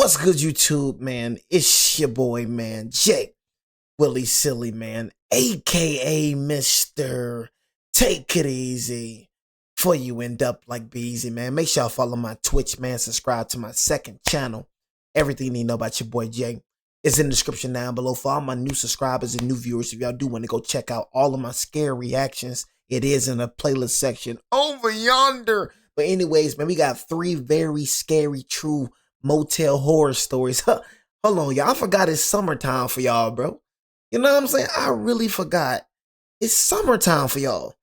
What's good, YouTube, man? It's your boy, man, Jake Willie Silly, man, aka Mr. Take It Easy. Before you end up like Beezy, man, make sure y'all follow my Twitch, man. Subscribe to my second channel. Everything you need to know about your boy Jake is in the description down below. For all my new subscribers and new viewers, if y'all do want to go check out all of my scare reactions, it is in the playlist section over yonder. But anyways, man, we got 3 very scary, true Motel horror stories. Hold on, y'all. I forgot it's summertime for y'all, bro. You know what I'm saying? I really forgot it's summertime for y'all.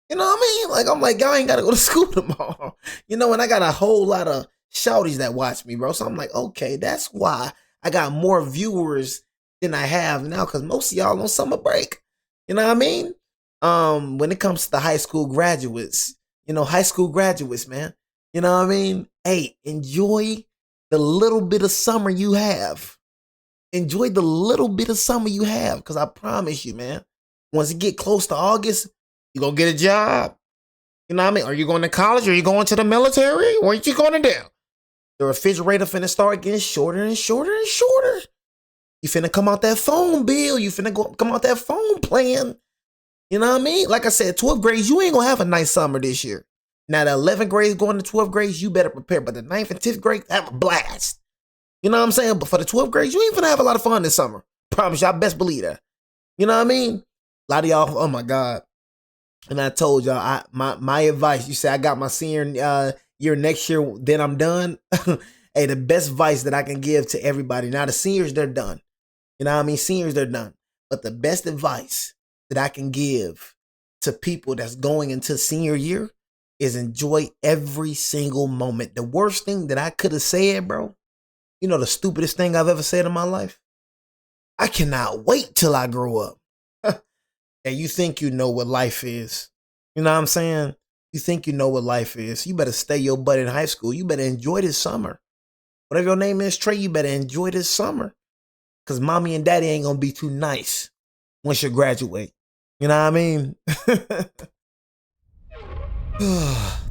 You know what I mean? Like, I'm like, y'all ain't got to go to school tomorrow. You know, and I got a whole lot of shouties that watch me, bro. So I'm like, okay, that's why I got more viewers than I have now, because most of y'all on summer break. You know what I mean? When it comes to the high school graduates, high school graduates, man. You know what I mean? Hey, enjoy the little bit of summer you have. Enjoy the little bit of summer you have, because I promise you, man, once it get close to August, you're going to get a job. You know what I mean? Are you going to college? Are you going to the military? What you going to do? The refrigerator finna start getting shorter and shorter and shorter. You finna come out that phone bill. You finna come out that phone plan. You know what I mean? Like I said, 12th grades, you ain't going to have a nice summer this year. Now, the 11th grades going to 12th grades, you better prepare. But the 9th and 10th grades, have a blast. You know what I'm saying? But for the 12th grades, you ain't finna have a lot of fun this summer. Promise y'all, best believe that. You know what I mean? A lot of y'all, oh my God. And I told y'all, my advice, you say I got my senior year next year, then I'm done. Hey, the best advice that I can give to everybody. Now, the seniors, they're done. You know what I mean? Seniors, they're done. But the best advice that I can give to people that's going into senior year is enjoy every single moment. The worst thing that I could have said, bro, the stupidest thing I've ever said in my life? I cannot wait till I grow up. And you think you know what life is. You know what I'm saying? You think you know what life is. You better stay your butt in high school. You better enjoy this summer. Whatever your name is, Trey, you better enjoy this summer. Because mommy and daddy ain't going to be too nice once you graduate. You know what I mean?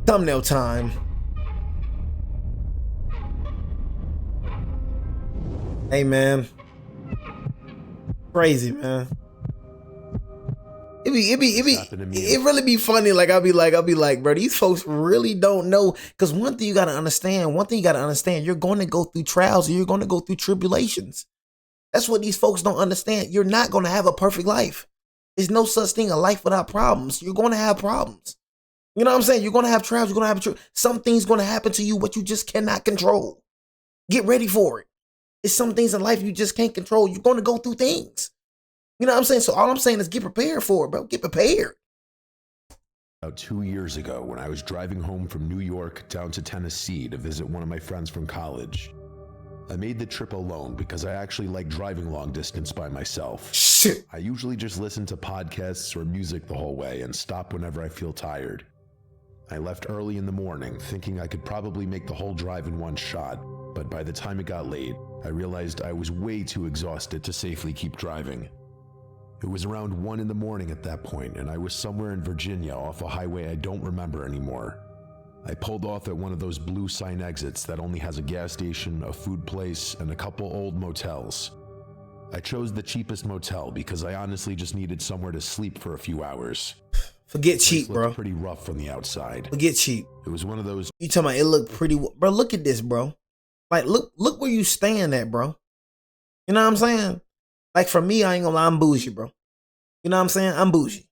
Thumbnail time. Hey, man. Crazy, man. It really be funny. Like, I'll be like, bro, these folks really don't know. Because one thing you got to understand, you're going to go through trials, or you're going to go through tribulations. That's what these folks don't understand. You're not going to have a perfect life. There's no such thing, a life without problems. You're going to have problems. You know what I'm saying? You're going to have trials. You're going to have some things going to happen to you, what you just cannot control. Get ready for it. It's some things in life you just can't control. You're going to go through things. You know what I'm saying? So all I'm saying is get prepared for it, bro. Get prepared. About 2 years ago, when I was driving home from New York down to Tennessee to visit one of my friends from college, I made the trip alone because I actually like driving long distance by myself. Shit. I usually just listen to podcasts or music the whole way and stop whenever I feel tired. I left early in the morning, thinking I could probably make the whole drive in one shot, but by the time it got late, I realized I was way too exhausted to safely keep driving. It was around 1 in the morning at that point, and I was somewhere in Virginia off a highway I don't remember anymore. I pulled off at one of those blue sign exits that only has a gas station, a food place, and a couple old motels. I chose the cheapest motel because I honestly just needed somewhere to sleep for a few hours. Forget cheap, bro. Pretty rough from the outside. Forget cheap. It was one of those. You talking about it looked pretty, bro? Look at this, bro. Like, look where you stand at, bro. You know what I'm saying? Like, for me, I ain't gonna lie, I'm bougie, bro. You know what I'm saying? I'm bougie.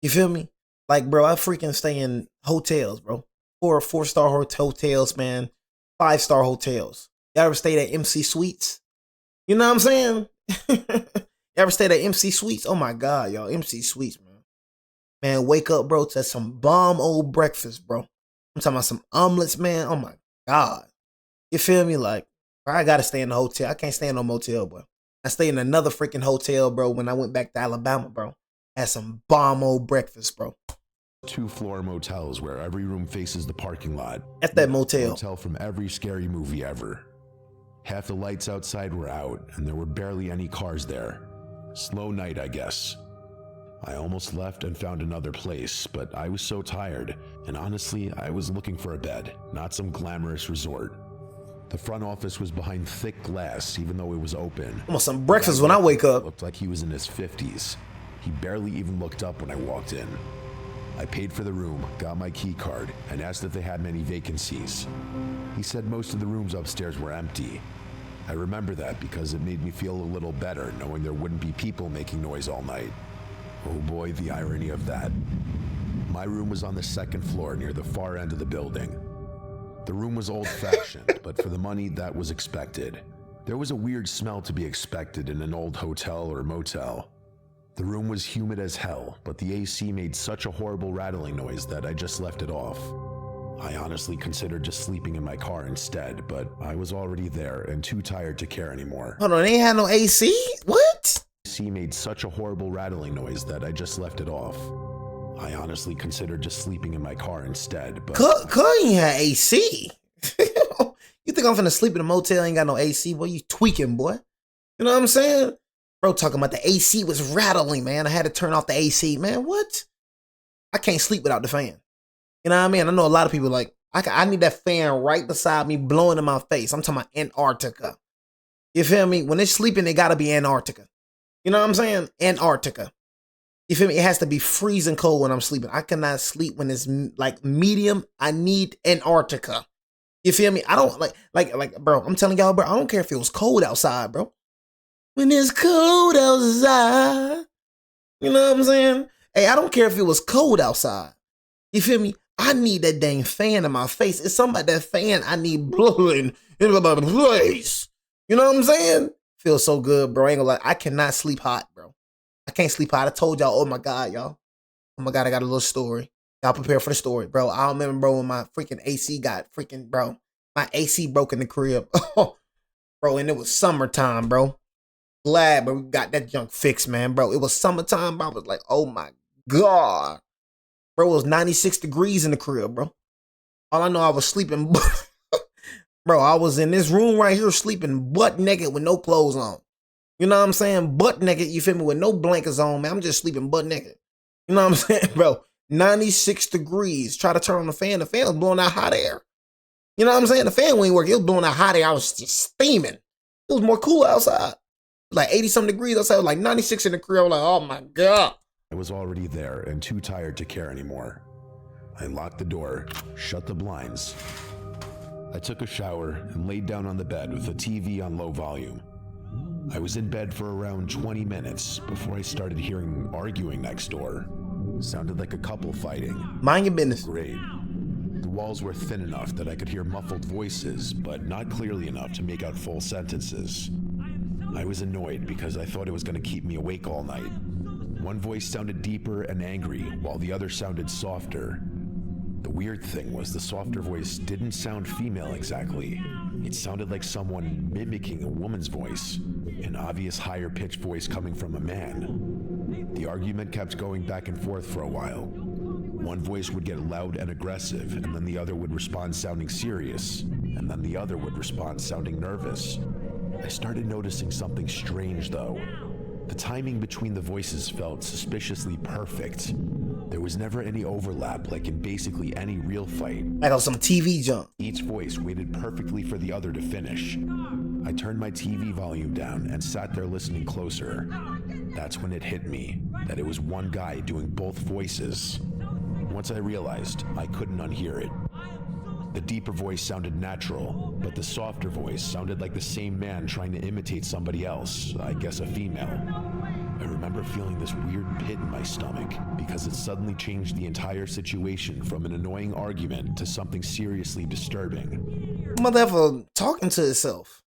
You feel me? Like, bro, I freaking stay in hotels, bro. 4-star hotels, man. 5-star hotels. Y'all ever stayed at MC Suites? You know what I'm saying? You ever stayed at MC Suites? Oh my God, y'all. MC Suites, man. Man, wake up, bro, to some bomb old breakfast, bro. I'm talking about some omelets, man. Oh my God. You feel me? Like, I gotta stay in the hotel. I can't stay in no motel, bro. I stayed in another freaking hotel, bro, when I went back to Alabama, bro. Had some bomb old breakfast, bro. 2-floor motels where every room faces the parking lot. At that motel. Motel from every scary movie ever. Half the lights outside were out, and there were barely any cars there. Slow night, I guess. I almost left and found another place, but I was so tired, and honestly, I was looking for a bed, not some glamorous resort. The front office was behind thick glass, even though it was open. I want some breakfast when I wake up. Looked like he was in his 50s. He barely even looked up when I walked in. I paid for the room, got my key card, and asked if they had many vacancies. He said most of the rooms upstairs were empty. I remember that because it made me feel a little better knowing there wouldn't be people making noise all night. Oh boy, the irony of that. My room was on the second floor near the far end of the building. The room was old-fashioned, but for the money, that was expected. There was a weird smell to be expected in an old hotel or motel. The room was humid as hell, but the AC made such a horrible rattling noise that I just left it off. I honestly considered just sleeping in my car instead, but I was already there and too tired to care anymore. Hold on, they ain't had no AC? What? AC made such a horrible rattling noise that I just left it off. I honestly considered just sleeping in my car instead, but... Cuz ain't had AC. You think I'm finna sleep in a motel, ain't got no AC? Boy, you tweaking, boy. You know what I'm saying? Bro talking about the AC was rattling, man. I had to turn off the AC. Man, what? I can't sleep without the fan. You know what I mean? I know a lot of people like, I need that fan right beside me blowing in my face. I'm talking about Antarctica. You feel me? When they're sleeping, they gotta be Antarctica. You know what I'm saying? Antarctica. You feel me? It has to be freezing cold when I'm sleeping. I cannot sleep when it's like medium. I need Antarctica. You feel me? I don't like, bro, I'm telling y'all, bro, I don't care if it was cold outside, bro. When it's cold outside, you know what I'm saying? Hey, I don't care if it was cold outside. You feel me? I need that dang fan in my face. It's something about that fan I need blowing in my place. You know what I'm saying? Feels so good, bro. I ain't gonna lie. I cannot sleep hot, bro. I can't sleep hot. I told y'all, oh my God, y'all. Oh my God, I got a little story. Y'all prepare for the story, bro. I remember, bro, when my freaking AC got freaking, bro. My AC broke in the crib. Bro, and it was summertime, bro. Glad, but we got that junk fixed, man, bro. It was summertime, bro. I was like, oh my God. Bro, it was 96 degrees in the crib, bro. All I know, I was sleeping. Bro, I was in this room right here sleeping butt naked with no clothes on. You know what I'm saying? Butt naked, you feel me? With no blankets on, man. I'm just sleeping butt naked. You know what I'm saying, bro? 96 degrees. Try to turn on the fan. The fan was blowing out hot air. You know what I'm saying? The fan wasn't working. It was blowing out hot air. I was just steaming. It was more cool outside. Like 80-something degrees outside. Like 96 in the crib. I was like, oh my God. I was already there and too tired to care anymore. I locked the door, shut the blinds. I took a shower and laid down on the bed with the TV on low volume. I was in bed for around 20 minutes before I started hearing arguing next door. Sounded like a couple fighting. Mind your business. Great. The walls were thin enough that I could hear muffled voices, but not clearly enough to make out full sentences. I was annoyed because I thought it was going to keep me awake all night. One voice sounded deeper and angry, while the other sounded softer. The weird thing was the softer voice didn't sound female exactly. It sounded like someone mimicking a woman's voice, an obvious higher pitched voice coming from a man. The argument kept going back and forth for a while. One voice would get loud and aggressive, and then the other would respond sounding serious, and then the other would respond sounding nervous. I started noticing something strange though. The timing between the voices felt suspiciously perfect. There was never any overlap, like in basically any real fight. Like on some TV junk. Each voice waited perfectly for the other to finish. I turned my TV volume down and sat there listening closer. That's when it hit me that it was one guy doing both voices. Once I realized, I couldn't unhear it. The deeper voice sounded natural, but the softer voice sounded like the same man trying to imitate somebody else, I guess a female. I remember feeling this weird pit in my stomach because it suddenly changed the entire situation from an annoying argument to something seriously disturbing. Motherfucker talking to itself.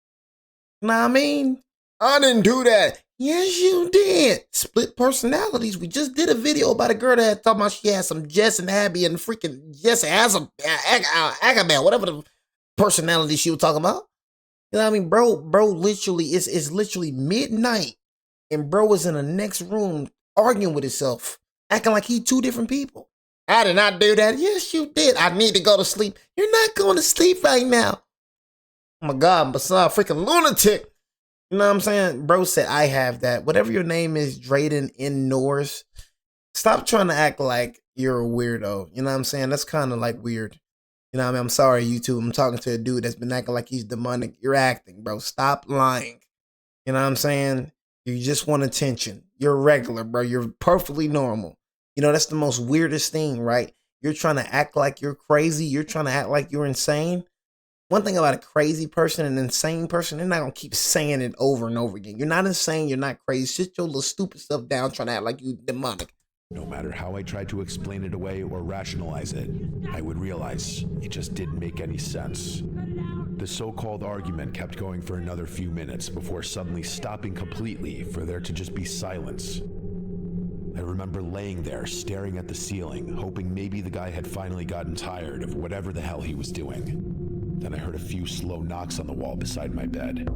Know what I mean? I didn't do that. Yes, you did. Split personalities. We just did a video about a girl that thought about she had some Jess and Abby and freaking Jess has some Agabel, whatever the personality she was talking about. You know what I mean? Bro, literally, it's literally midnight. And bro was in the next room arguing with himself, acting like he two different people. I did not do that. Yes, you did. I need to go to sleep. You're not going to sleep right now. Oh my God, Basar, freaking lunatic. You know what I'm saying? Bro said, I have that. Whatever your name is, Drayden in Norris, stop trying to act like you're a weirdo. You know what I'm saying? That's kind of like weird. You know what I mean? I'm sorry, YouTube. I'm talking to a dude that's been acting like he's demonic. You're acting, bro. Stop lying. You know what I'm saying? You just want attention. You're regular, bro. You're perfectly normal. You know, that's the most weirdest thing, right? You're trying to act like you're crazy. You're trying to act like you're insane. One thing about a crazy person and an insane person, they're not going to keep saying it over and over again. You're not insane. You're not crazy. Sit your little stupid stuff down trying to act like you demonic. No matter how I tried to explain it away or rationalize it, I would realize it just didn't make any sense. The so-called argument kept going for another few minutes before suddenly stopping completely for there to just be silence. I remember laying there staring at the ceiling, hoping maybe the guy had finally gotten tired of whatever the hell he was doing. Then I heard a few slow knocks on the wall beside my bed.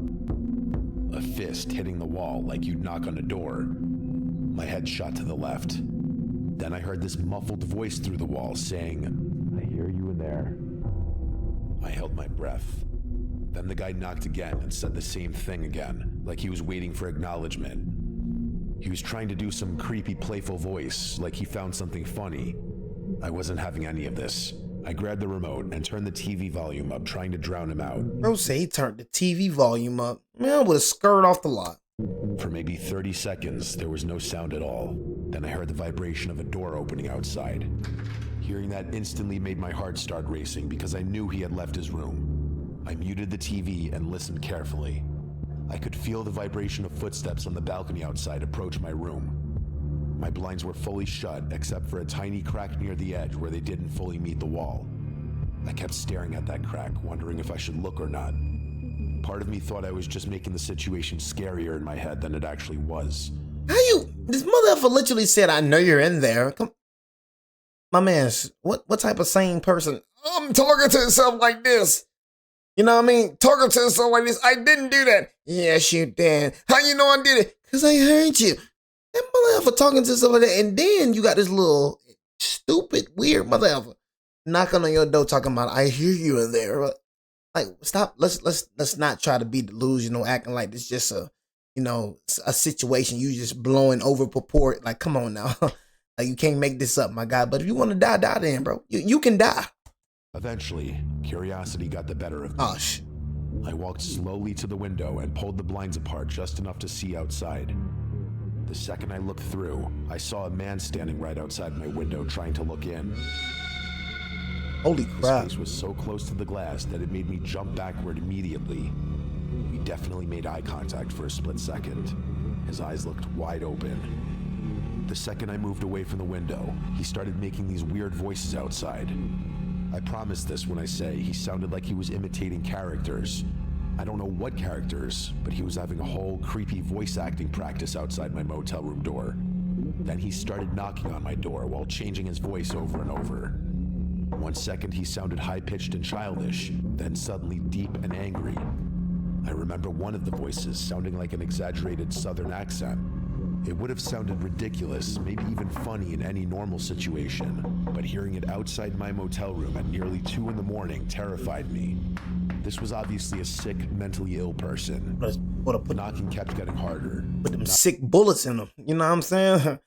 A fist hitting the wall like you'd knock on a door. My head shot to the left. Then I heard this muffled voice through the wall saying, "I hear you in there." I held my breath. Then the guy knocked again and said the same thing again, like he was waiting for acknowledgement. He was trying to do some creepy, playful voice, like he found something funny. I wasn't having any of this. I grabbed the remote and turned the TV volume up, trying to drown him out. Bro say he turned the TV volume up. Man, I would have scurried off the lot. For maybe 30 seconds, there was no sound at all. Then I heard the vibration of a door opening outside. Hearing that instantly made my heart start racing because I knew he had left his room. I muted the TV and listened carefully. I could feel the vibration of footsteps on the balcony outside approach my room. My blinds were fully shut except for a tiny crack near the edge where they didn't fully meet the wall. I kept staring at that crack, wondering if I should look or not. Part of me thought I was just making the situation scarier in my head than it actually was. This motherfucker literally said, "I know you're in there." Come, my man, what type of sane person? I'm talking to himself like this. You know what I mean? Talking to himself like this. I didn't do that. Yes, you did. How you know I did it? Because I heard you. That motherfucker talking to himself like that. And then you got this little stupid, weird motherfucker knocking on your door talking about, "I hear you in there." Like, stop. Let's not try to be delusional, acting like this just a situation you just blowing over purport. Like, come on now. Like, you can't make this up, my guy. But if you want to die, die then, bro. You can die. Eventually, curiosity got the better of me. Gosh. I walked slowly to the window and pulled the blinds apart just enough to see outside. The second I looked through, I saw a man standing right outside my window trying to look in. Holy crap. His face was so close to the glass that it made me jump backward immediately. We definitely made eye contact for a split second. His eyes looked wide open. The second I moved away from the window, he started making these weird voices outside. I promise this when I say he sounded like he was imitating characters. I don't know what characters, but he was having a whole creepy voice acting practice outside my motel room door. Then he started knocking on my door while changing his voice over and over. 1 second he sounded high-pitched and childish, then suddenly deep and angry. I remember one of the voices sounding like an exaggerated southern accent. It would have sounded ridiculous, maybe even funny in any normal situation, but hearing it outside my motel room at nearly 2 in the morning terrified me. This was obviously a sick, mentally ill person. The knocking kept getting harder. Put them sick bullets in them. You know what I'm saying?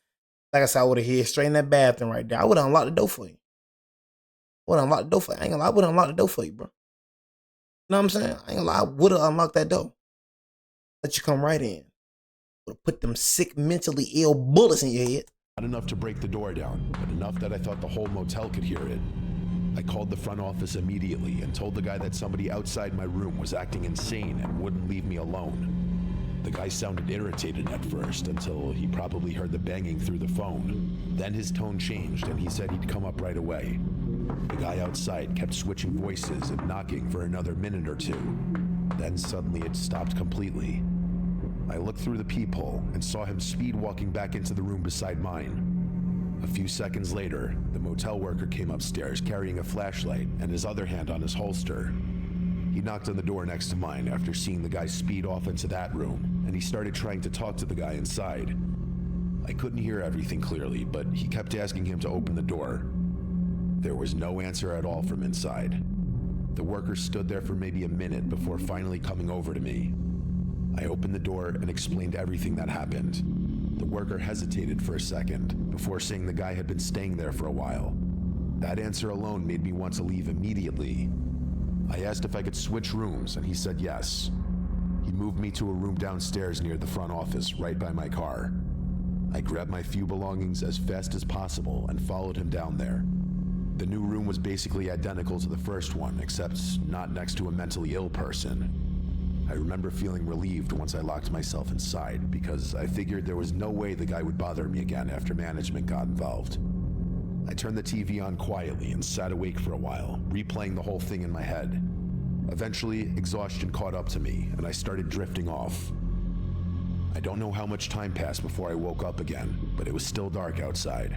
Like I said, I would have hid straight in that bathroom right there. I would have unlocked the door for you. I would have unlocked the door for you. I ain't gonna lie, I would have unlocked the door for you, bro. You know what I'm saying? I ain't gonna lie, I would have unlocked that door. Let you come right in. Would have put them sick, mentally ill bullets in your head. Not enough to break the door down, but enough that I thought the whole motel could hear it. I called the front office immediately and told the guy that somebody outside my room was acting insane and wouldn't leave me alone. The guy sounded irritated at first until he probably heard the banging through the phone. Then his tone changed and he said he'd come up right away. The guy outside kept switching voices and knocking for another minute or two. Then suddenly it stopped completely. I looked through the peephole and saw him speed walking back into the room beside mine. A few seconds later, the motel worker came upstairs carrying a flashlight and his other hand on his holster. He knocked on the door next to mine after seeing the guy speed off into that room, and he started trying to talk to the guy inside. I couldn't hear everything clearly, but he kept asking him to open the door. There was no answer at all from inside. The worker stood there for maybe a minute before finally coming over to me. I opened the door and explained everything that happened. The worker hesitated for a second before saying the guy had been staying there for a while. That answer alone made me want to leave immediately. I asked if I could switch rooms, and he said yes. He moved me to a room downstairs near the front office, right by my car. I grabbed my few belongings as fast as possible and followed him down there. The new room was basically identical to the first one, except not next to a mentally ill person. I remember feeling relieved once I locked myself inside, because I figured there was no way the guy would bother me again after management got involved. I turned the TV on quietly and sat awake for a while, replaying the whole thing in my head. Eventually, exhaustion caught up to me, and I started drifting off. I don't know how much time passed before I woke up again, but it was still dark outside.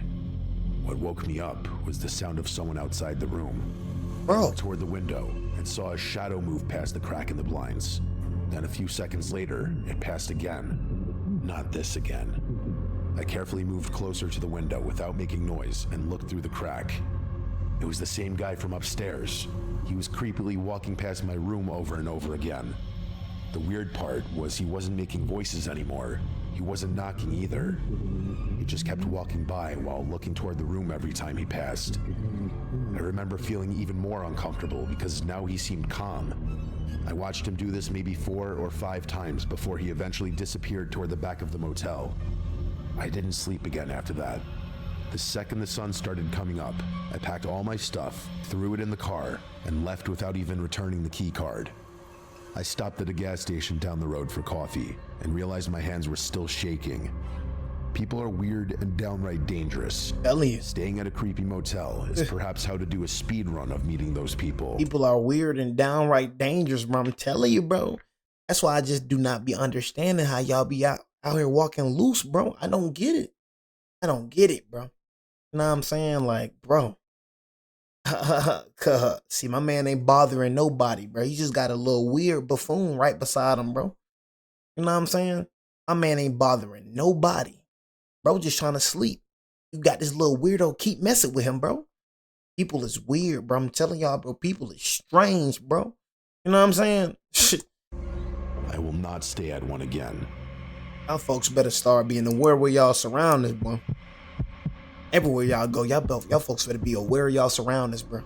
What woke me up was the sound of someone outside the room. I looked toward the window and saw a shadow move past the crack in the blinds. Then a few seconds later, it passed again. Not this again. I carefully moved closer to the window without making noise and looked through the crack. It was the same guy from upstairs. He was creepily walking past my room over and over again. The weird part was he wasn't making voices anymore. He wasn't knocking either. He just kept walking by while looking toward the room every time he passed. I remember feeling even more uncomfortable because now he seemed calm. I watched him do this maybe 4 or 5 times before he eventually disappeared toward the back of the motel. I didn't sleep again after that. The second the sun started coming up, I packed all my stuff, threw it in the car, and left without even returning the key card. I stopped at a gas station down the road for coffee and realized my hands were still shaking. People are weird and downright dangerous. Elliot. Staying at a creepy motel is perhaps how to do a speed run of meeting those people. People are weird and downright dangerous, bro. I'm telling you, bro. That's why I just do not be understanding how y'all be out here walking loose, bro. I don't get it. I don't get it, bro. You know what I'm saying? Like, bro. See, my man ain't bothering nobody, bro. He just got a little weird buffoon right beside him, bro. You know what I'm saying? My man ain't bothering nobody. Bro just trying to sleep. You got this little weirdo keep messing with him, bro. People is weird, bro. I'm telling y'all, bro. People is strange, bro. You know what I'm saying? I will not stay at one again. Y'all folks better start being aware where y'all surroundings, bro. Everywhere y'all go, y'all folks better be aware of y'all surroundings, bro.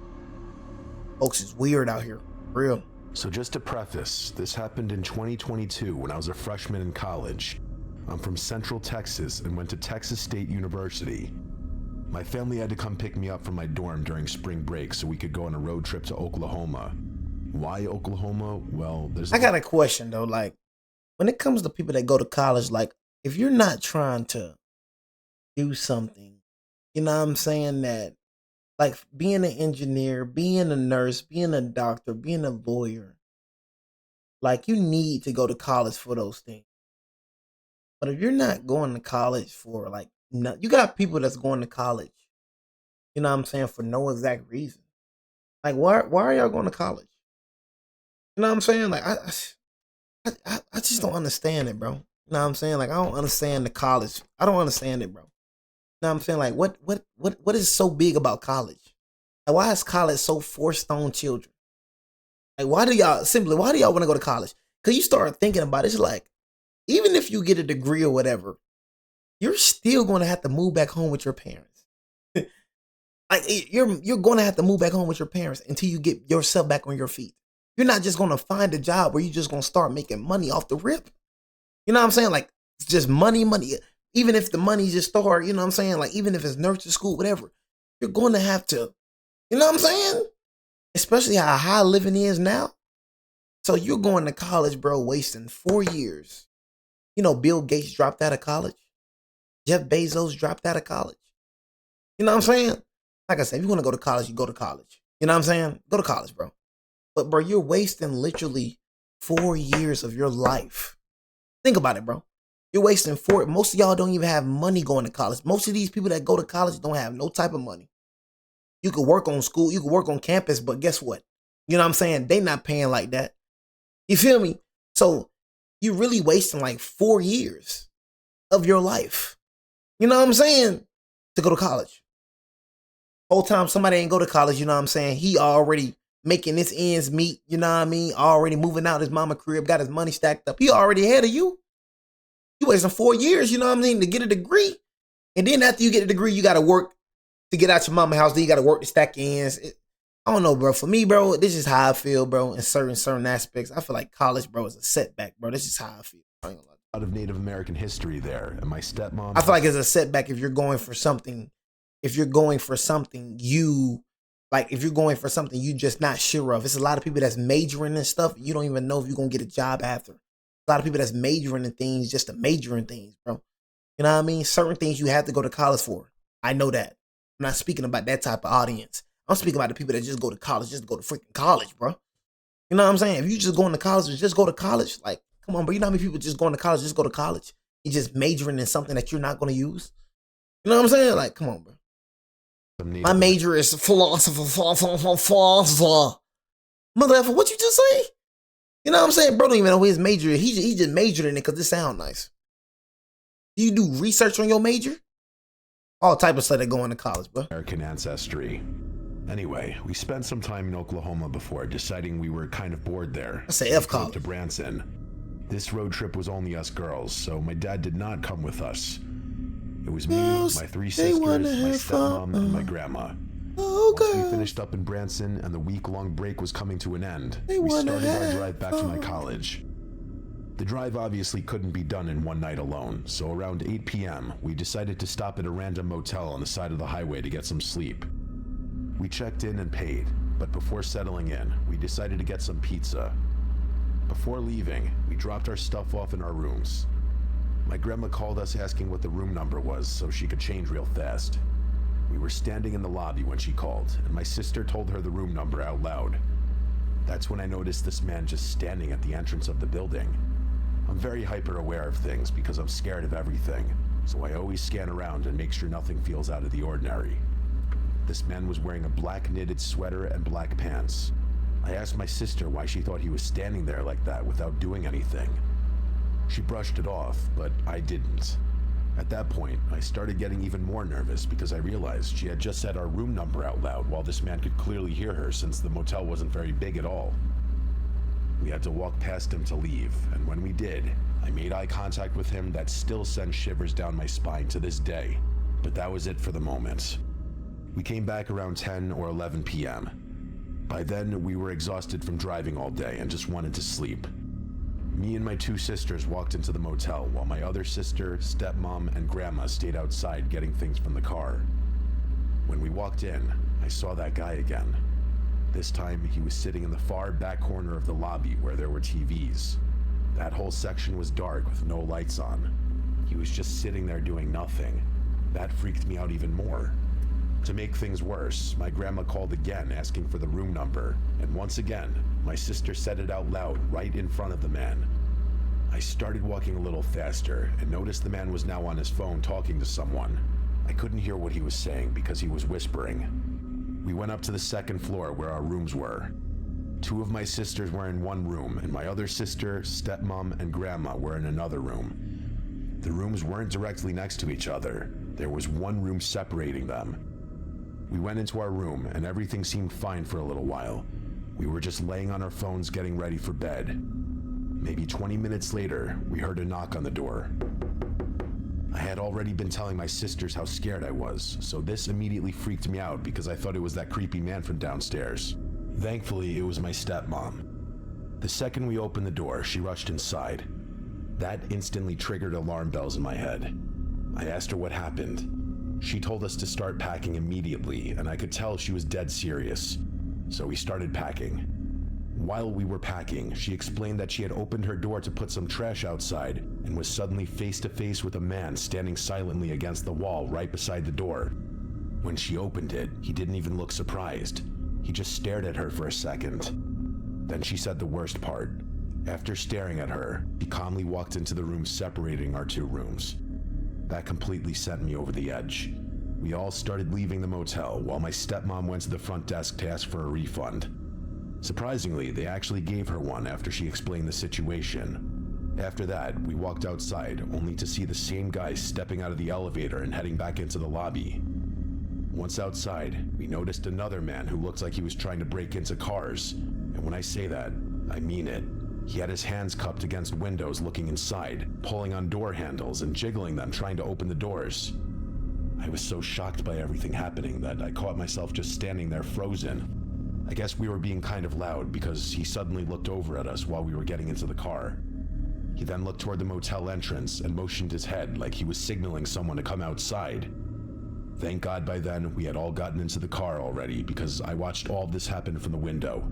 Folks is weird out here, real. So just to preface, this happened in 2022 when I was a freshman in college. I'm from Central Texas and went to Texas State University. My family had to come pick me up from my dorm during spring break so we could go on a road trip to Oklahoma. Why Oklahoma? Well, I got a question though, like, when it comes to people that go to college, like, if you're not trying to do something, you know what I'm saying, that, like, being an engineer, being a nurse, being a doctor, being a lawyer, like, you need to go to college for those things. But if you're not going to college for, like, no, you got people that's going to college, you know what I'm saying, for no exact reason. Like, why are y'all going to college? You know what I'm saying? Like, I just don't understand it, bro. You know what I'm saying? Like, I don't understand the college. I don't understand it, bro. You know what I'm saying? Like, what is so big about college? Like, why is college so forced on children? Like, why do y'all want to go to college? Because you start thinking about it, it's like, even if you get a degree or whatever, you're still going to have to move back home with your parents. Like, you're going to have to move back home with your parents until you get yourself back on your feet. You're not just going to find a job where you're just going to start making money off the rip. You know what I'm saying? Like, it's just money. Even if the money just start, you know what I'm saying? Like, even if it's nursing school, whatever, you're going to have to, you know what I'm saying? Especially how high living is now. So you're going to college, bro, wasting 4 years. You know, Bill Gates dropped out of college. Jeff Bezos dropped out of college. You know what I'm saying? Like I said, if you want to go to college, you go to college. You know what I'm saying? Go to college, bro. But, bro, you're wasting literally 4 years of your life. Think about it, bro. You're wasting 4. Most of y'all don't even have money going to college. Most of these people that go to college don't have no type of money. You could work on school. You could work on campus, but guess what? You know what I'm saying? They not paying like that. You feel me? So you're really wasting like 4 years of your life. You know what I'm saying? To go to college. Whole time somebody ain't go to college, you know what I'm saying? He already making his ends meet, you know what I mean? Already moving out his mama crib, got his money stacked up. He already ahead of you. You wasting 4 years, you know what I mean, to get a degree. And then after you get a degree, you got to work To get out your mama house, then you got to work to stack your ends. I don't know, bro. For me, bro, this is how I feel, bro. In certain aspects, I feel like college, bro, is a setback, bro. This is how I feel. I ain't gonna lie. A lot of Native American history there, and my stepmom. I feel like it's a setback if you're going for something. If you're going for something, if you're going for something you just not sure of. It's a lot of people that's majoring in stuff. You don't even know if you're gonna get a job after. A lot of people that's majoring in things just to major in things, bro. You know what I mean? Certain things you have to go to college for. I know that. I'm not speaking about that type of audience. I'm speaking about the people that just go to college, just to go to freaking college, bro. You know what I'm saying? If you just going to college, just go to college. Like, come on, bro. You know how many people just going to college, just go to college? You just majoring in something that you're not going to use. You know what I'm saying? Like, come on, bro. My major is philosophy. Motherfucker, what you just say? You know what I'm saying? Bro don't even know his major is. He just majored in it because it sound nice. Do you do research on your major? All type of stuff that go into college, bro. American ancestry. Anyway, we spent some time in Oklahoma before deciding we were kind of bored there. I say F college. To Branson. This road trip was only us girls, so my dad did not come with us. It was me, my 3 sisters, my stepmom, and my grandma. Once we finished up in Branson and the week-long break was coming to an end, we started our drive back to my college. The drive obviously couldn't be done in one night alone, so around 8 p.m., we decided to stop at a random motel on the side of the highway to get some sleep. We checked in and paid, but before settling in, we decided to get some pizza. Before leaving, we dropped our stuff off in our rooms. My grandma called us asking what the room number was so she could change real fast. We were standing in the lobby when she called, and my sister told her the room number out loud. That's when I noticed this man just standing at the entrance of the building. I'm very hyper aware of things because I'm scared of everything, so I always scan around and make sure nothing feels out of the ordinary. This man was wearing a black knitted sweater and black pants. I asked my sister why she thought he was standing there like that without doing anything. She brushed it off, but I didn't. At that point, I started getting even more nervous because I realized she had just said our room number out loud while this man could clearly hear her since the motel wasn't very big at all. We had to walk past him to leave, and when we did, I made eye contact with him that still sends shivers down my spine to this day. But that was it for the moment. We came back around 10 or 11 p.m. By then, we were exhausted from driving all day and just wanted to sleep. Me and my 2 sisters walked into the motel while my other sister, stepmom, and grandma stayed outside getting things from the car. When we walked in, I saw that guy again. This time, he was sitting in the far back corner of the lobby where there were TVs. That whole section was dark with no lights on. He was just sitting there doing nothing. That freaked me out even more. To make things worse, my grandma called again asking for the room number, and once again, my sister said it out loud right in front of the man. I started walking a little faster and noticed the man was now on his phone talking to someone. I couldn't hear what he was saying because he was whispering. We went up to the second floor where our rooms were. 2 of my sisters were in one room, and my other sister, stepmom, and grandma were in another room. The rooms weren't directly next to each other. There was one room separating them. We went into our room, and everything seemed fine for a little while. We were just laying on our phones getting ready for bed. Maybe 20 minutes later, we heard a knock on the door. I had already been telling my sisters how scared I was, so this immediately freaked me out because I thought it was that creepy man from downstairs. Thankfully, it was my stepmom. The second we opened the door, she rushed inside. That instantly triggered alarm bells in my head. I asked her what happened. She told us to start packing immediately, and I could tell she was dead serious. So we started packing. While we were packing, she explained that she had opened her door to put some trash outside and was suddenly face to face with a man standing silently against the wall right beside the door. When she opened it, he didn't even look surprised. He just stared at her for a second. Then she said the worst part. After staring at her, he calmly walked into the room separating our 2 rooms. That completely sent me over the edge. We all started leaving the motel while my stepmom went to the front desk to ask for a refund. Surprisingly, they actually gave her one after she explained the situation. After that, we walked outside only to see the same guy stepping out of the elevator and heading back into the lobby. Once outside, we noticed another man who looked like he was trying to break into cars. And when I say that, I mean it. He had his hands cupped against windows looking inside, pulling on door handles and jiggling them trying to open the doors. I I was so shocked by everything happening that I caught myself just standing there frozen. I guess we were being kind of loud because he suddenly looked over at us while we were getting into the car. He then looked toward the motel entrance and motioned his head like he was signaling someone to come outside. Thank God by then we had all gotten into the car already because I watched all of this happen from the window.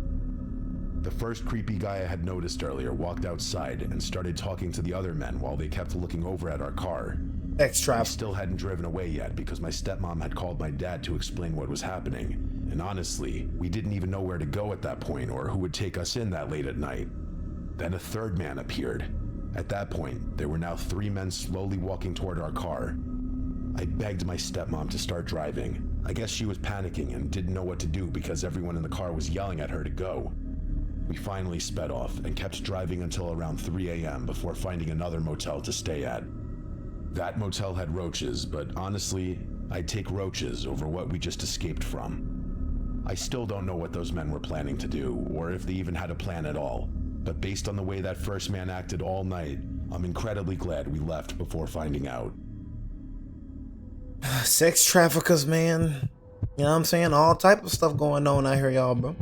The first creepy guy I had noticed earlier walked outside and started talking to the other men while they kept looking over at our car. Extra. I still hadn't driven away yet because my stepmom had called my dad to explain what was happening. And honestly, we didn't even know where to go at that point or who would take us in that late at night. Then a third man appeared. At that point, there were now 3 men slowly walking toward our car. I begged my stepmom to start driving. I guess she was panicking and didn't know what to do because everyone in the car was yelling at her to go. We finally sped off and kept driving until around 3 a.m. before finding another motel to stay at. That motel had roaches, but honestly, I'd take roaches over what we just escaped from. I still don't know what those men were planning to do, or if they even had a plan at all, but based on the way that first man acted all night, I'm incredibly glad we left before finding out. Sex traffickers, man. You know what I'm saying? All type of stuff going on out here, y'all, bro.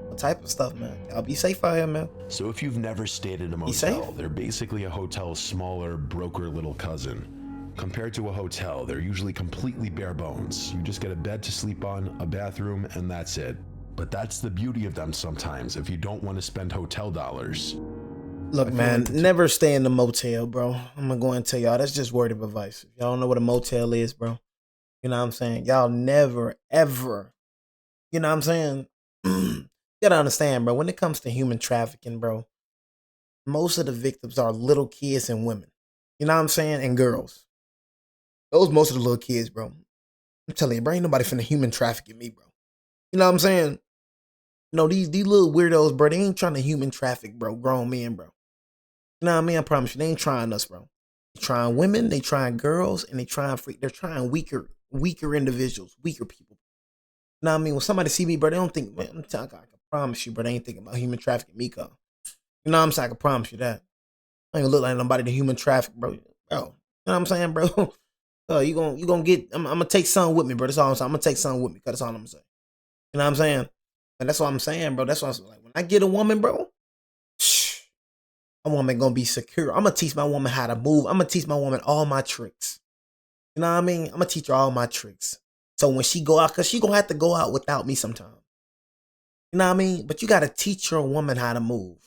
All type of stuff, man. Y'all be safe out here, man. So if you've never stayed at a motel, they're basically a hotel's smaller, broker little cousin. Compared to a hotel, they're usually completely bare bones. You just get a bed to sleep on, a bathroom, and that's it. But that's the beauty of them sometimes if you don't want to spend hotel dollars. Look, man, never stay in the motel, bro. I'm gonna go and tell y'all, that's just word of advice. If y'all don't know what a motel is, bro, you know what I'm saying? Y'all never, ever, you know what I'm saying? You gotta understand, bro, when it comes to human trafficking, bro, most of the victims are little kids and women. You know what I'm saying? And girls. Those most of the little kids, bro. I'm telling you, bro, ain't nobody finna human trafficking me, bro. You know what I'm saying? No, these little weirdos, bro, they ain't trying to human traffic, bro, grown men, bro. You know what I mean? I promise you, they ain't trying us, bro. They trying women, they trying girls, and they're trying weaker individuals, weaker people. You know what I mean? When somebody see me, bro, they don't think, man, I can promise you, bro, they ain't thinking about human trafficking me, cuz. You know what I'm saying? I can promise you that. I ain't gonna look like nobody to human traffic, bro. Bro, you know what I'm saying, bro? You gonna get, I'm gonna take something with me, bro. That's all I'm saying. I'm gonna take something with me, cuz that's all I'm gonna say. You know what I'm saying? And that's what I'm saying, bro. That's what I'm saying. Like, when I get a woman, bro, a woman gonna be secure. I'm gonna teach my woman how to move. I'm gonna teach my woman all my tricks. You know what I mean? I'm gonna teach her all my tricks. So when she go out, cause she gonna have to go out without me sometime. You know what I mean? But you gotta teach your woman how to move.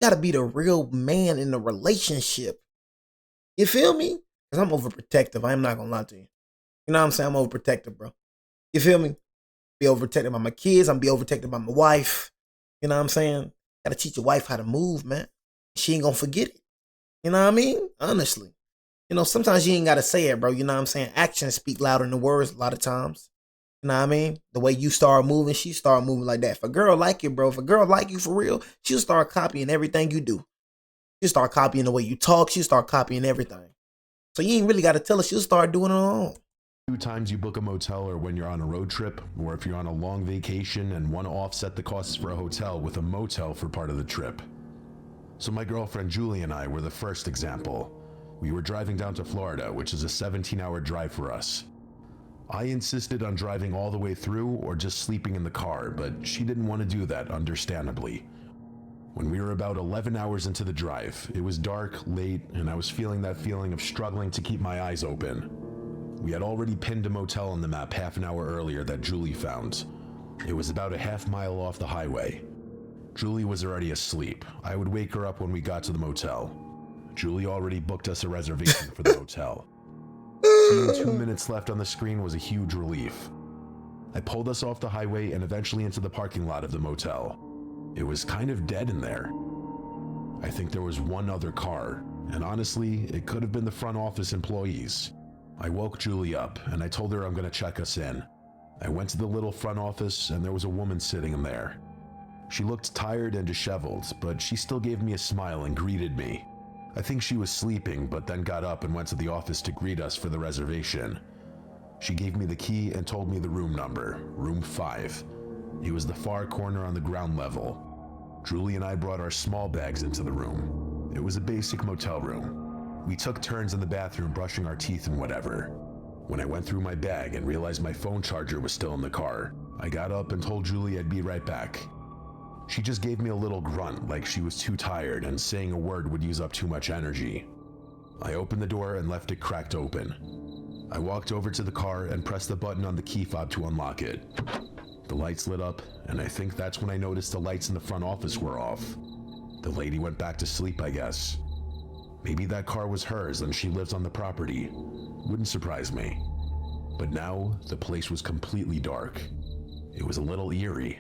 You gotta be the real man in the relationship. You feel me? Cause I'm overprotective. I am not gonna lie to you. You know what I'm saying? I'm overprotective, bro. You feel me? Be overprotected by my kids. I'm be overprotected by my wife. You know what I'm saying? Gotta teach your wife how to move, man. She ain't gonna forget it. You know what I mean? Honestly. You know, sometimes you ain't gotta say it, bro. You know what I'm saying? Actions speak louder than words a lot of times. You know what I mean? The way you start moving, she start moving like that. If a girl like you, bro, if a girl like you for real, she'll start copying everything you do. She'll start copying the way you talk. She'll start copying everything. So you ain't really gotta tell her. She'll start doing it on her own. 2 times you book a motel or when you're on a road trip, or if you're on a long vacation and want to offset the costs for a hotel with a motel for part of the trip. So my girlfriend Julie and I were the first example. We were driving down to Florida, which is a 17-hour drive for us. I insisted on driving all the way through or just sleeping in the car, but she didn't want to do that, understandably. When we were about 11 hours into the drive, it was dark, late, and I was feeling that feeling of struggling to keep my eyes open. We had already pinned a motel on the map half an hour earlier that Julie found. It was about a half mile off the highway. Julie was already asleep. I would wake her up when we got to the motel. Julie already booked us a reservation for the hotel. Seeing 2 minutes left on the screen was a huge relief. I pulled us off the highway and eventually into the parking lot of the motel. It was kind of dead in there. I think there was one other car, and honestly, it could have been the front office employees. I woke Julie up and I told her I'm gonna check us in. I went to the little front office and there was a woman sitting in there. She looked tired and disheveled, but she still gave me a smile and greeted me. I think she was sleeping, but then got up and went to the office to greet us for the reservation. She gave me the key and told me the room number, room 5. It was the far corner on the ground level. Julie and I brought our small bags into the room. It was a basic motel room. We took turns in the bathroom brushing our teeth and whatever. When I went through my bag and realized my phone charger was still in the car, I got up and told Julie I'd be right back. She just gave me a little grunt like she was too tired and saying a word would use up too much energy. I opened the door and left it cracked open. I walked over to the car and pressed the button on the key fob to unlock it. The lights lit up, and I think that's when I noticed the lights in the front office were off. The lady went back to sleep, I guess. Maybe that car was hers and she lives on the property. Wouldn't surprise me. But now, the place was completely dark. It was a little eerie.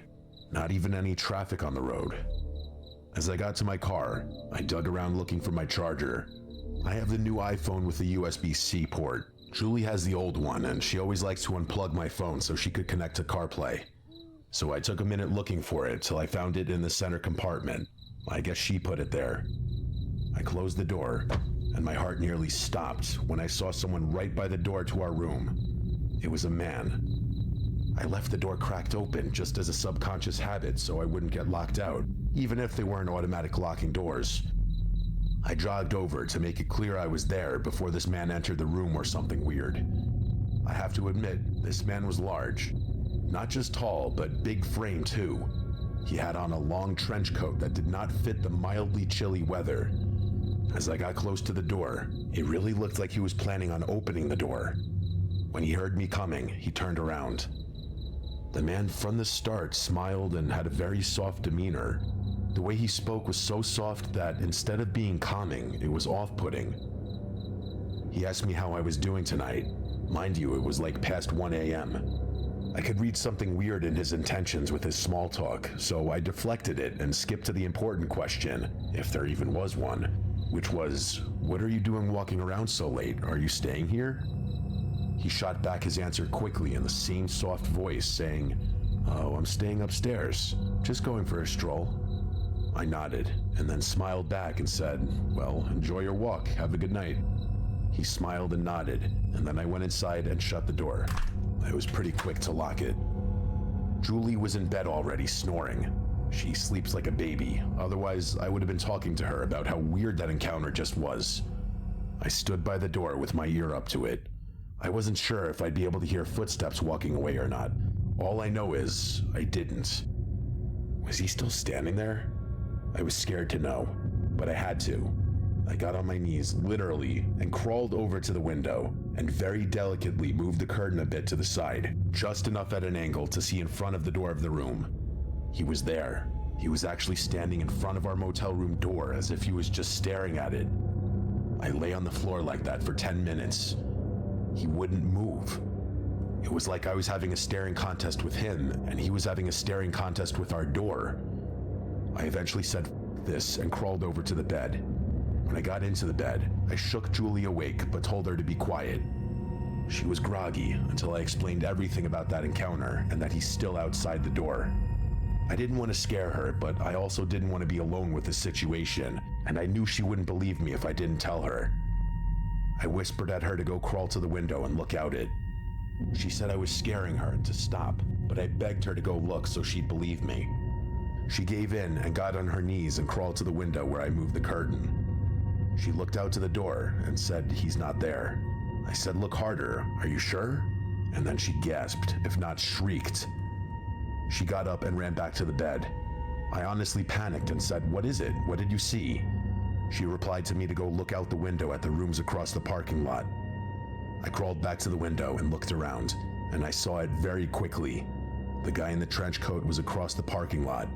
Not even any traffic on the road. As I got to my car, I dug around looking for my charger. I have the new iPhone with the USB-C port. Julie has the old one, and she always likes to unplug my phone so she could connect to CarPlay. So I took a minute looking for it till I found it in the center compartment. I guess she put it there. I closed the door, and my heart nearly stopped when I saw someone right by the door to our room. It was a man. I left the door cracked open just as a subconscious habit so I wouldn't get locked out, even if they weren't automatic locking doors. I jogged over to make it clear I was there before this man entered the room or something weird. I have to admit, this man was large. Not just tall, but big frame too. He had on a long trench coat that did not fit the mildly chilly weather. As I got close to the door, it really looked like he was planning on opening the door. When he heard me coming, he turned around. The man from the start smiled and had a very soft demeanor. The way he spoke was so soft that instead of being calming, it was off-putting. He asked me how I was doing tonight. Mind you, it was like past 1 a.m. I could read something weird in his intentions with his small talk, so I deflected it and skipped to the important question, if there even was one, which was, "What are you doing walking around so late? Are you staying here?" He shot back his answer quickly in the same soft voice, saying, "Oh, I'm staying upstairs. Just going for a stroll." I nodded, and then smiled back and said, "Well, enjoy your walk. Have a good night." He smiled and nodded, and then I went inside and shut the door. I was pretty quick to lock it. Julie was in bed already, snoring. She sleeps like a baby, otherwise I would have been talking to her about how weird that encounter just was. I stood by the door with my ear up to it. I wasn't sure if I'd be able to hear footsteps walking away or not. All I know is, I didn't. Was he still standing there? I was scared to know, but I had to. I got on my knees, literally, and crawled over to the window, and very delicately moved the curtain a bit to the side, just enough at an angle to see in front of the door of the room. He was there. He was actually standing in front of our motel room door as if he was just staring at it. I lay on the floor like that for 10 minutes. He wouldn't move. It was like I was having a staring contest with him, and he was having a staring contest with our door. I eventually said this and crawled over to the bed. When I got into the bed, I shook Julie awake but told her to be quiet. She was groggy until I explained everything about that encounter and that he's still outside the door. I didn't want to scare her, but I also didn't want to be alone with the situation, and I knew she wouldn't believe me if I didn't tell her. I whispered at her to go crawl to the window and look out it. She said I was scaring her and to stop, but I begged her to go look so she'd believe me. She gave in and got on her knees and crawled to the window where I moved the curtain. She looked out to the door and said, "He's not there." I said, "Look harder, are you sure?" And then she gasped, if not shrieked. She got up and ran back to the bed. I honestly panicked and said, "What is it? What did you see?" She replied to me to go look out the window at the rooms across the parking lot. I crawled back to the window and looked around, and I saw it very quickly. The guy in the trench coat was across the parking lot.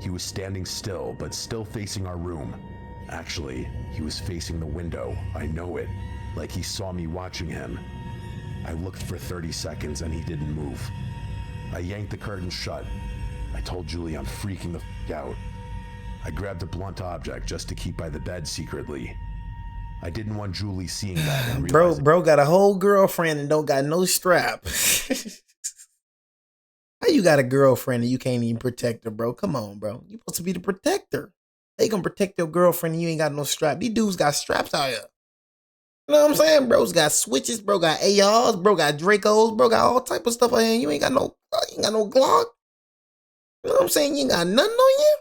He was standing still, but still facing our room. Actually, he was facing the window, I know it, like he saw me watching him. I looked for 30 seconds and he didn't move. I yanked the curtain shut. I told Julie I'm freaking the f*** out. I grabbed a blunt object just to keep by the bed secretly. I didn't want Julie seeing that and realizing— Bro got a whole girlfriend and don't got no strap. How you got a girlfriend and you can't even protect her, bro? Come on, bro. You supposed to be the protector. They gonna protect your girlfriend and you ain't got no strap. These dudes got straps out here. You know what I'm saying? Bro's got switches, bro got ARs, bro got Dracos, bro got all type of stuff out here. You ain't got no Glock. You know what I'm saying? You ain't got nothing on you.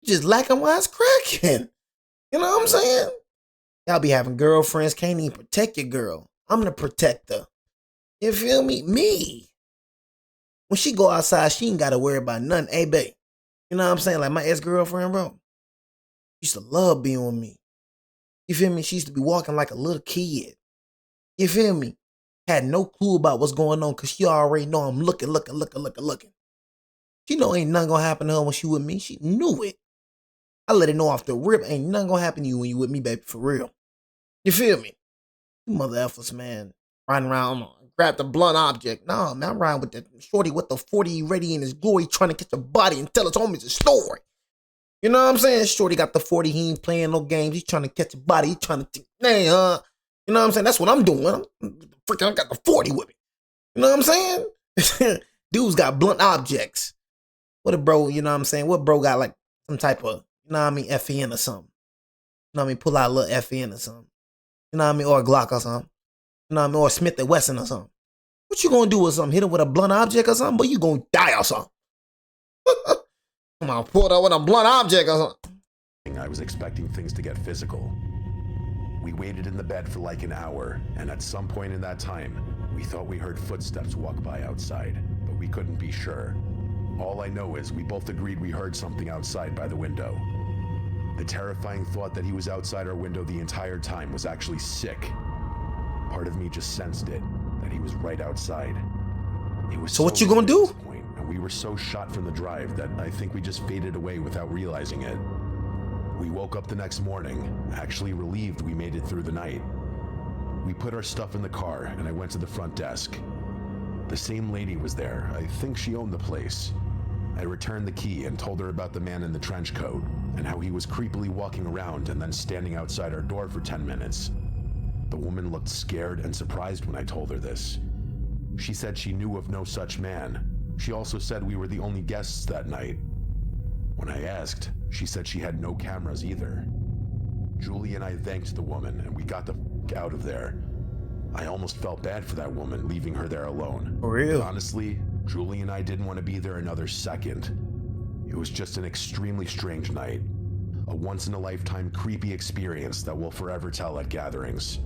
You just lacking wise cracking. You know what I'm saying? Y'all be having girlfriends, can't even protect your girl. I'm the protector. You feel me? Me. When she go outside, she ain't gotta worry about nothing. Hey, babe. You know what I'm saying? Like my ex-girlfriend, bro. Used to love being with me. You feel me? She used to be walking like a little kid. You feel me? Had no clue about what's going on because she already know I'm looking. She know ain't nothing gonna happen to her when she with me. She knew it. I let her know off the rip, ain't nothing gonna happen to you when you with me, baby, for real. You feel me? You mother effers, man. Riding around, grab the blunt object. Nah, man, I'm riding with the shorty with the 40 ready in his glory trying to catch a body and tell his homies a story. You know what I'm saying? Shorty got the 40, he ain't playing no games. He's trying to catch a body. He's trying to think, man, you know what I'm saying? That's what I'm doing. I got the 40 with me. You know what I'm saying? Dude's got blunt objects. What a bro, you know what I'm saying? What bro got like some type of, you know what I mean, FN or something. You know what I mean? Pull out a little FN or something. You know what I mean? Or a Glock or something. You know what I mean? Or Smith & Wesson or something. What you gonna do with something? Hit him with a blunt object or something? But you gonna die or something. Come on, pull it up with a blunt object or something. I was expecting things to get physical. We waited in the bed for like an hour, and at some point in that time, we thought we heard footsteps walk by outside, but we couldn't be sure. All I know is we both agreed we heard something outside by the window. The terrifying thought that he was outside our window the entire time was actually sick. Part of me just sensed it, that he was right outside. It was so what you gonna do? And we were so shot from the drive that I think we just faded away without realizing it. We woke up the next morning, actually relieved we made it through the night. We put our stuff in the car and I went to the front desk. The same lady was there. I think she owned the place. I returned the key and told her about the man in the trench coat and how he was creepily walking around and then standing outside our door for 10 minutes. The woman looked scared and surprised when I told her this. She said she knew of no such man. She also said we were the only guests that night. When I asked, she said she had no cameras either. Julie and I thanked the woman and we got the f*** out of there. I almost felt bad for that woman, leaving her there alone. For real? But honestly, Julie and I didn't want to be there another second. It was just an extremely strange night. A once-in-a-lifetime creepy experience that we'll forever tell at gatherings.